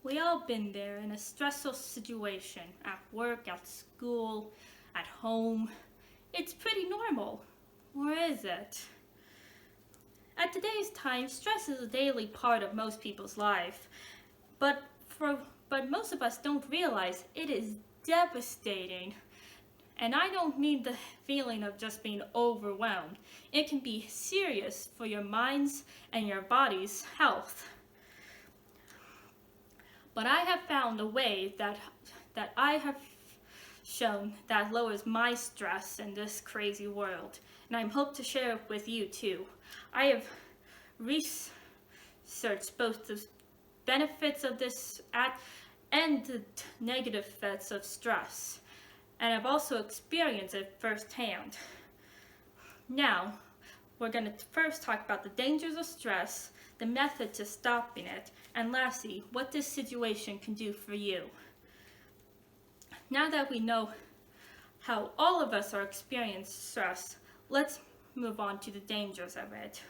We all been there in a stressful situation at work, at school, at home. It's pretty normal. Or is it? At today's time, stress is a daily part of most people's life. But for but most of us don't realize it is devastating. And I don't mean the feeling of just being overwhelmed. It can be serious for your mind's and your body's health. But I have found a way that I have shown that lowers my stress in this crazy world, and I hope to share it with you too. I have researched both the benefits of this and the negative effects of stress, and I've also experienced it firsthand. Now, we're going to first talk about the dangers of stress, the method to stopping it, and lastly, what this situation can do for you. Now that we know how all of us are experiencing stress, let's move on to the dangers of it.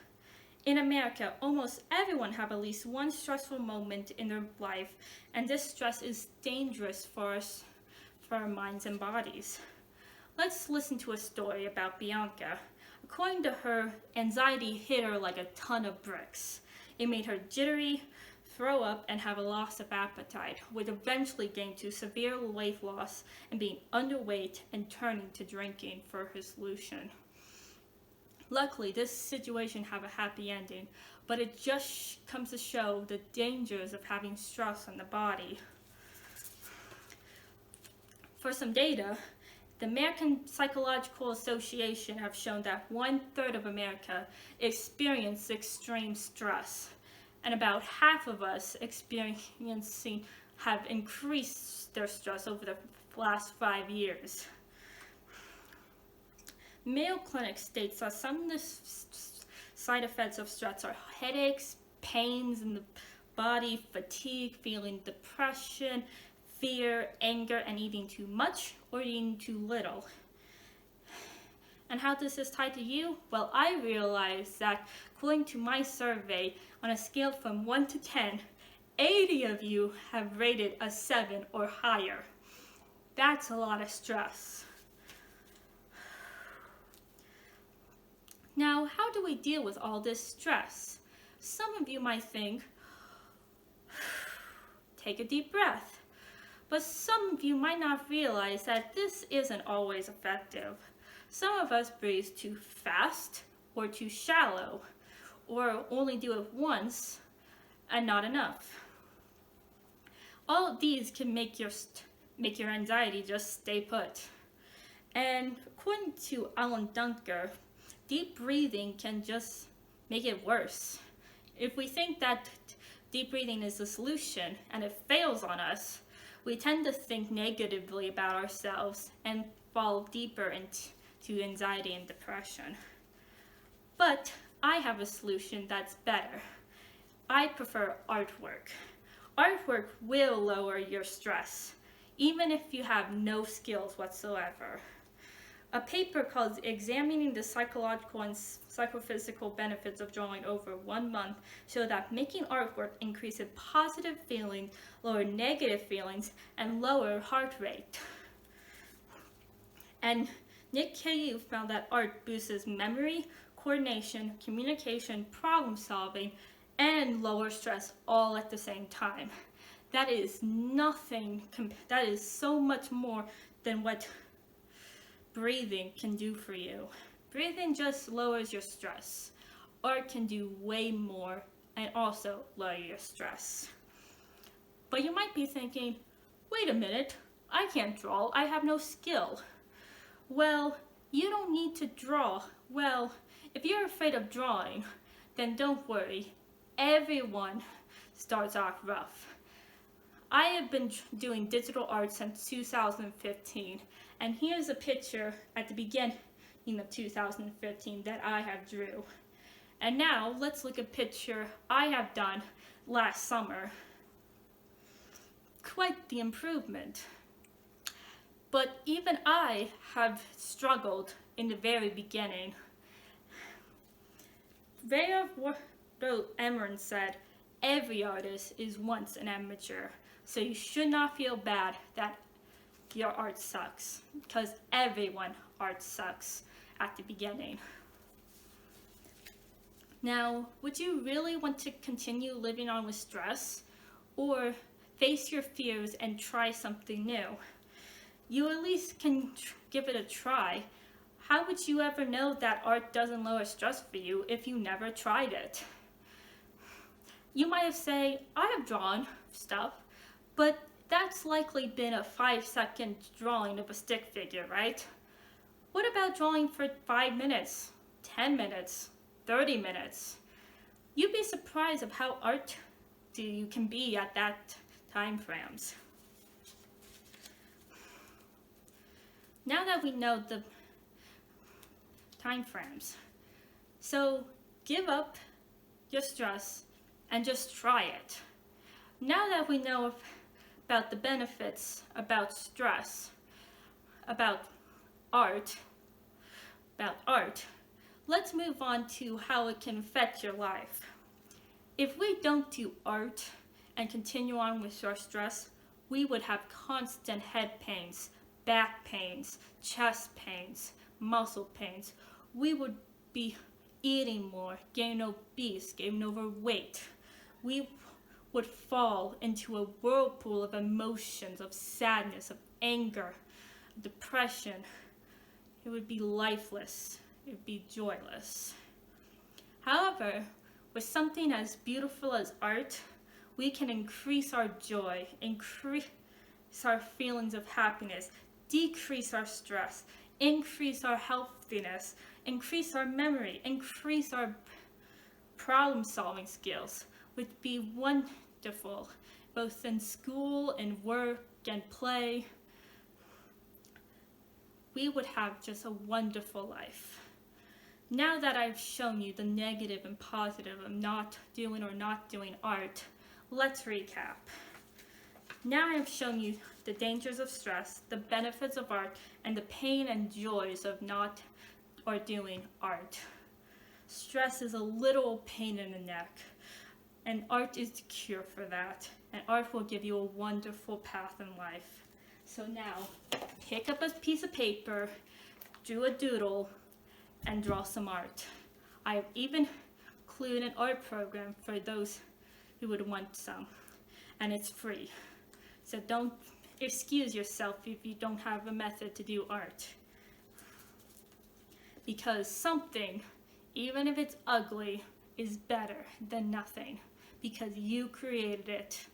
In America, almost everyone have at least one stressful moment in their life, and this stress is dangerous for us, for our minds and bodies. Let's listen to a story about Bianca. According to her, anxiety hit her like a ton of bricks. It made her jittery, throw up, and have a loss of appetite, which eventually gained to severe weight loss and being underweight and turning to drinking for her solution. Luckily, this situation have a happy ending, but it just comes to show the dangers of having stress on the body. For some data, the American Psychological Association have shown that 1/3 of America experience extreme stress, and about half of us have increased their stress over the last 5 years. Mayo Clinic states that some of the side effects of stress are headaches, pains in the body, fatigue, feeling depression, fear, anger, and eating too much or eating too little. And how does this tie to you? Well, I realized that according to my survey, on a scale from 1 to 10, 80 of you have rated a 7 or higher. That's a lot of stress. Now, how do we deal with all this stress? Some of you might think, take a deep breath. But some of you might not realize that this isn't always effective. Some of us breathe too fast or too shallow, or only do it once and not enough. All of these can make your anxiety just stay put. And according to Alan Dunker, deep breathing can just make it worse. If we think that deep breathing is the solution and it fails on us, we tend to think negatively about ourselves and fall deeper into anxiety and depression. But I have a solution that's better. I prefer artwork. Artwork will lower your stress, even if you have no skills whatsoever. A paper called Examining the Psychological and Psychophysical Benefits of Drawing over 1 month showed that making artwork increases positive feelings, lower negative feelings, and lower heart rate. And Nick Caillou found that art boosts memory, coordination, communication, problem solving, and lower stress all at the same time. That is that is so much more than what breathing can do for you. Breathing just lowers your stress. Art can do way more and also lower your stress. But you might be thinking, wait a minute, I can't draw, I have no skill. Well, you don't need to draw. Well, if you're afraid of drawing, then don't worry. Everyone starts off rough. I have been doing digital art since 2015, and here's a picture at the beginning of 2015 that I have drew. And now let's look at a picture I have done last summer. Quite the improvement. But even I have struggled in the very beginning. Vera Emmerich said, every artist is once an amateur. So you should not feel bad that your art sucks, because everyone's art sucks at the beginning. Now, would you really want to continue living on with stress, or face your fears and try something new? You at least can give it a try. How would you ever know that art doesn't lower stress for you if you never tried it? You might have said, I have drawn stuff, but that's likely been a 5-second drawing of a stick figure, right? What about drawing for 5 minutes, 10 minutes, 30 minutes? You'd be surprised of how art you can be at that time frames. Now that we know the time frames, so give up your stress and just try it. Now that we know about the benefits about stress, about art, let's move on to how it can affect your life. If we don't do art and continue on with our stress, we would have constant head pains, back pains, chest pains, muscle pains. We would be eating more, getting obese, getting overweight. We would fall into a whirlpool of emotions, of sadness, of anger, depression. It would be lifeless. It would be joyless. However, with something as beautiful as art, we can increase our joy, increase our feelings of happiness, decrease our stress, increase our healthiness, increase our memory, increase our problem-solving skills, would be wonderful, both in school and work and play. We would have just a wonderful life. Now that I've shown you the negative and positive of not doing art, let's recap. Now I've shown you the dangers of stress, the benefits of art, and the pain and joys of not or doing art. Stress is a literal pain in the neck, and art is the cure for that, and art will give you a wonderful path in life. So now, pick up a piece of paper, do a doodle, and draw some art. I have even included an art program for those who would want some, and it's free. So don't excuse yourself if you don't have a method to do art. Because something, even if it's ugly, is better than nothing, because you created it.